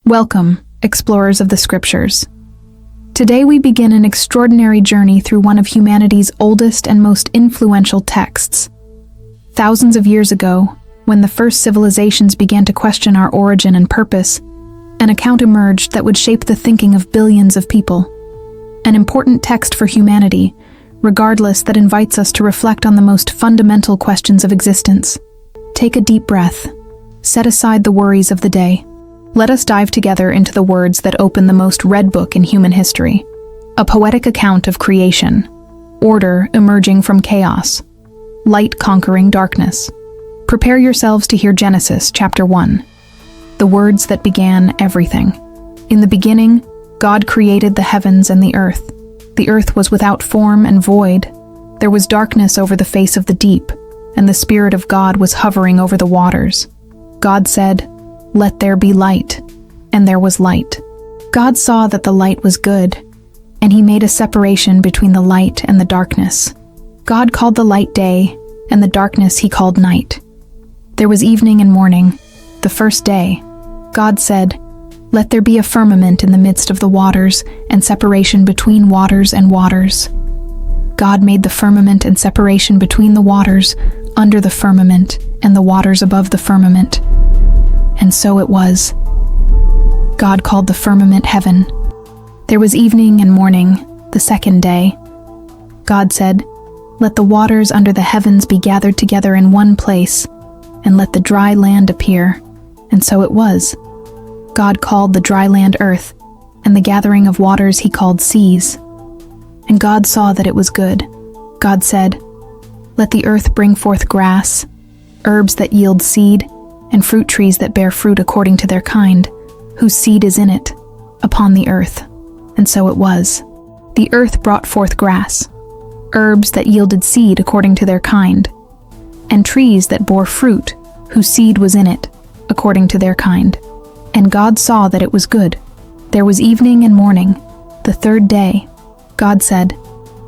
Welcome, explorers of the scriptures. Today we begin an extraordinary journey through one of humanity's oldest and most influential texts. Thousands of years ago, when the first civilizations began to question our origin and purpose, an account emerged that would shape the thinking of billions of people. An important text for humanity, regardless, that invites us to reflect on the most fundamental questions of existence. Take a deep breath. Set aside the worries of the day. Let us dive together into the words that open the most read book in human history. A poetic account of creation. Order emerging from chaos. Light conquering darkness. Prepare yourselves to hear Genesis chapter 1. The words that began everything. In the beginning, God created the heavens and the earth. The earth was without form and void. There was darkness over the face of the deep, and the Spirit of God was hovering over the waters. God said, "Let there be light," and there was light. God saw that the light was good, and he made a separation between the light and the darkness. God called the light day, and the darkness he called night. There was evening and morning, the first day. God said, "Let there be a firmament in the midst of the waters, and separation between waters and waters." God made the firmament and separation between the waters under the firmament and the waters above the firmament. And so it was. God called the firmament heaven. There was evening and morning, the second day. God said, "Let the waters under the heavens be gathered together in one place, and let the dry land appear." And so it was. God called the dry land earth, and the gathering of waters he called seas. And God saw that it was good. God said, "Let the earth bring forth grass, herbs that yield seed, and fruit trees that bear fruit according to their kind, whose seed is in it, upon the earth." And so it was. The earth brought forth grass, herbs that yielded seed according to their kind, and trees that bore fruit, whose seed was in it, according to their kind. And God saw that it was good. There was evening and morning, the third day. God said,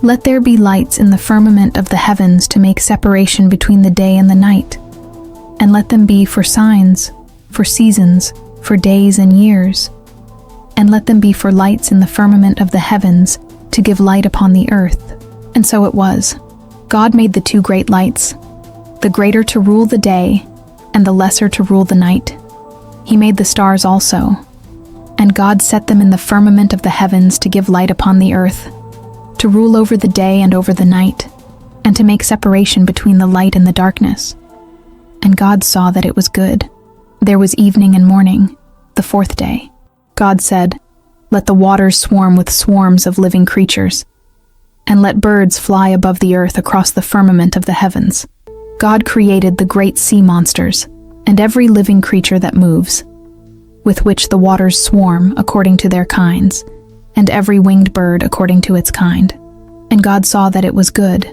"Let there be lights in the firmament of the heavens to make separation between the day and the night. And let them be for signs, for seasons, for days and years. And let them be for lights in the firmament of the heavens, to give light upon the earth." And so it was. God made the two great lights, the greater to rule the day, and the lesser to rule the night. He made the stars also. And God set them in the firmament of the heavens to give light upon the earth, to rule over the day and over the night, and to make separation between the light and the darkness. And God saw that it was good. There was evening and morning, the fourth day. God said, "Let the waters swarm with swarms of living creatures, and let birds fly above the earth across the firmament of the heavens." God created the great sea monsters, and every living creature that moves, with which the waters swarm according to their kinds, and every winged bird according to its kind. And God saw that it was good.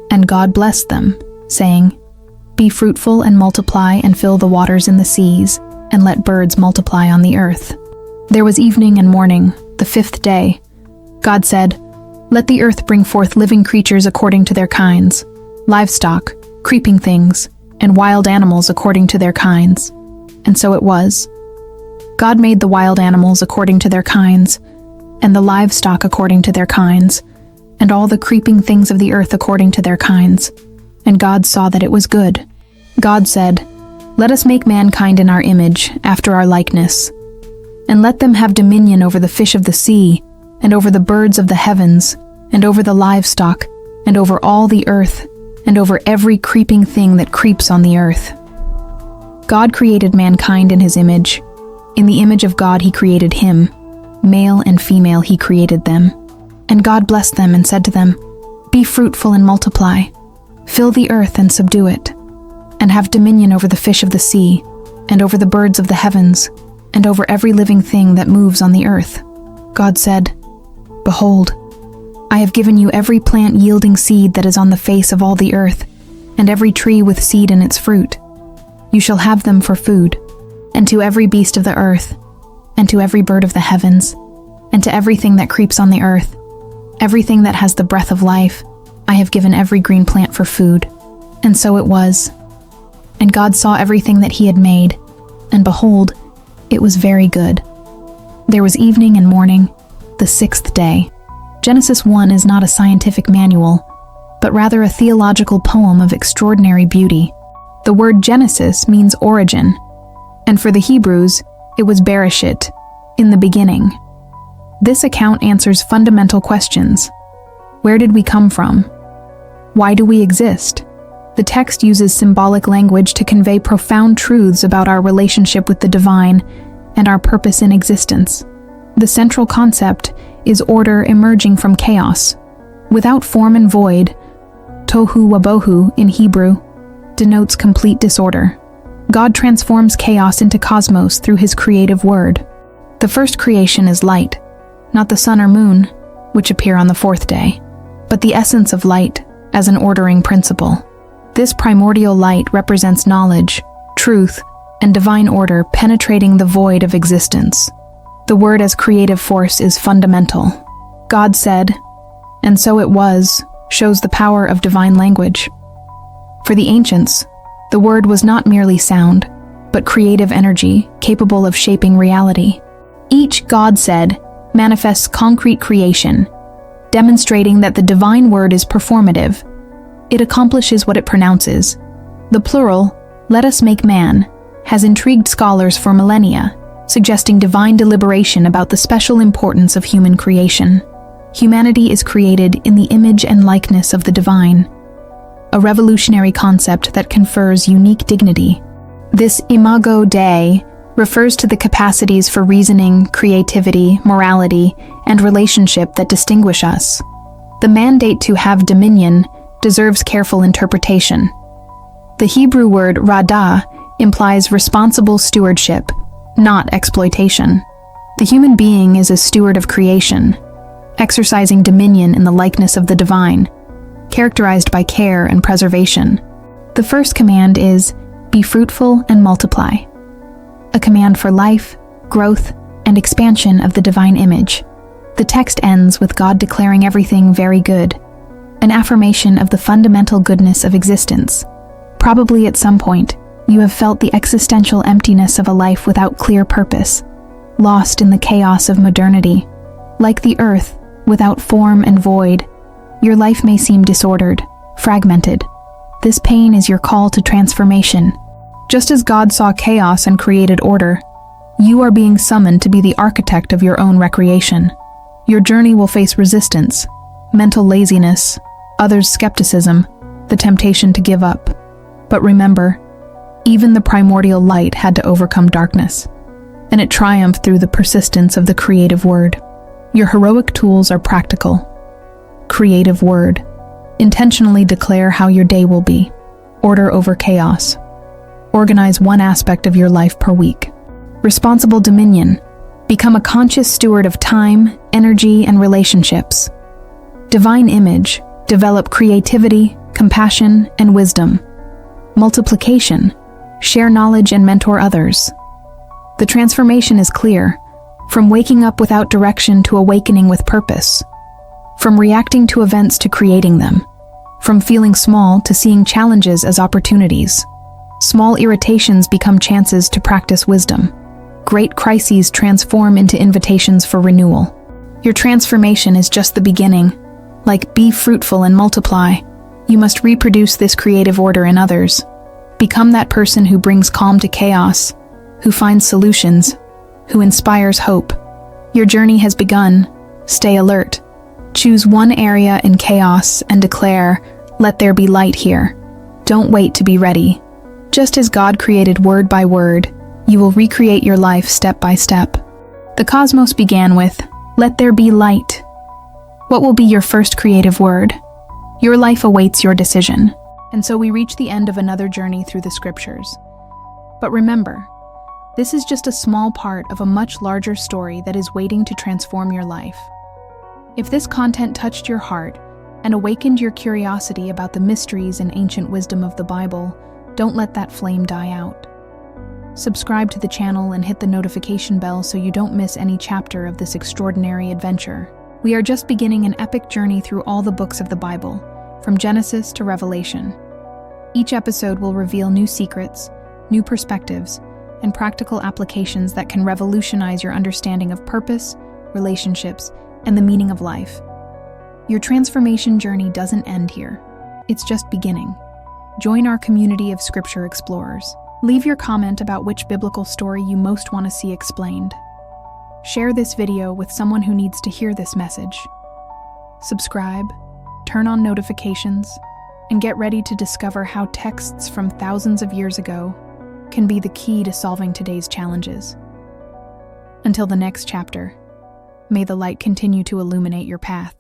And God blessed them, saying, "Be fruitful and multiply and fill the waters in the seas, and let birds multiply on the earth." There was evening and morning, the fifth day. God said, "Let the earth bring forth living creatures according to their kinds, livestock, creeping things, and wild animals according to their kinds." And so it was. God made the wild animals according to their kinds, and the livestock according to their kinds, and all the creeping things of the earth according to their kinds. And God saw that it was good. God said, "Let us make mankind in our image, after our likeness, and let them have dominion over the fish of the sea, and over the birds of the heavens, and over the livestock, and over all the earth, and over every creeping thing that creeps on the earth." God created mankind in his image. In the image of God he created him. Male and female he created them. And God blessed them and said to them, "Be fruitful and multiply. Fill the earth and subdue it, and have dominion over the fish of the sea, and over the birds of the heavens, and over every living thing that moves on the earth." God said, "Behold, I have given you every plant yielding seed that is on the face of all the earth, and every tree with seed in its fruit. You shall have them for food, and to every beast of the earth, and to every bird of the heavens, and to everything that creeps on the earth, everything that has the breath of life, I have given every green plant for food." And so it was. And God saw everything that he had made, and behold, It was very good. There was evening and morning, the sixth day. Genesis 1 is not a scientific manual, but rather a theological poem of extraordinary beauty. The word Genesis means origin, and for the Hebrews, it was Bereshit, in the beginning. This account answers fundamental questions. Where did we come from? Why do we exist? The text uses symbolic language to convey profound truths about our relationship with the divine and our purpose in existence. The central concept is order emerging from chaos. Without form and void, tohu wabohu in Hebrew denotes complete disorder. God transforms chaos into cosmos through his creative word. The first creation is light, not the sun or moon, which appear on the fourth day, but the essence of light as an ordering principle. This primordial light represents knowledge, truth, and divine order penetrating the void of existence. The word as creative force is fundamental. God said, and so it was, shows the power of divine language. For the ancients, the word was not merely sound, but creative energy capable of shaping reality. Each God said manifests concrete creation, demonstrating that the divine word is performative. It accomplishes what it pronounces. The plural, "let us make man," has intrigued scholars for millennia, suggesting divine deliberation about the special importance of human creation. Humanity is created in the image and likeness of the divine, a revolutionary concept that confers unique dignity. This imago Dei refers to the capacities for reasoning, creativity, morality, and relationship that distinguish us. The mandate to have dominion deserves careful interpretation. The Hebrew word radah implies responsible stewardship, not exploitation. The human being is a steward of creation, exercising dominion in the likeness of the divine, characterized by care and preservation. The first command is, "Be fruitful and multiply," a command for life, growth, and expansion of the divine image. The text ends with God declaring everything very good, an affirmation of the fundamental goodness of existence. Probably at some point, you have felt the existential emptiness of a life without clear purpose, lost in the chaos of modernity. Like the earth, without form and void, your life may seem disordered, fragmented. This pain is your call to transformation. Just as God saw chaos and created order, you are being summoned to be the architect of your own recreation. Your journey will face resistance, mental laziness, others' skepticism, the temptation to give up. But remember, even the primordial light had to overcome darkness, and it triumphed through the persistence of the creative word. Your heroic tools are practical. Creative word. Intentionally declare how your day will be. Order over chaos. Organize one aspect of your life per week. Responsible dominion. Become a conscious steward of time, energy, and relationships. Divine image. Develop creativity, compassion, and wisdom. Multiplication. Share knowledge and mentor others. The transformation is clear, from waking up without direction to awakening with purpose, from reacting to events to creating them, from feeling small to seeing challenges as opportunities. Small irritations become chances to practice wisdom. Great crises transform into invitations for renewal. Your transformation is just the beginning. Like be fruitful and multiply, you must reproduce this creative order in others. Become that person who brings calm to chaos, who finds solutions, who inspires hope. Your journey has begun. Stay alert. Choose one area in chaos and declare, "Let there be light here." Don't wait to be ready. Just as God created word by word, you will recreate your life step by step. The cosmos began with, "Let there be light." What will be your first creative word? Your life awaits your decision. And so we reach the end of another journey through the scriptures. But remember, this is just a small part of a much larger story that is waiting to transform your life. If this content touched your heart and awakened your curiosity about the mysteries and ancient wisdom of the Bible, don't let that flame die out. Subscribe to the channel and hit the notification bell so you don't miss any chapter of this extraordinary adventure. We are just beginning an epic journey through all the books of the Bible, from Genesis to Revelation. Each episode will reveal new secrets, new perspectives, and practical applications that can revolutionize your understanding of purpose, relationships, and the meaning of life. Your transformation journey doesn't end here. It's just beginning. Join our community of Scripture explorers. Leave your comment about which biblical story you most want to see explained. Share this video with someone who needs to hear this message. Subscribe, turn on notifications, and get ready to discover how texts from thousands of years ago can be the key to solving today's challenges. Until the next chapter, may the light continue to illuminate your path.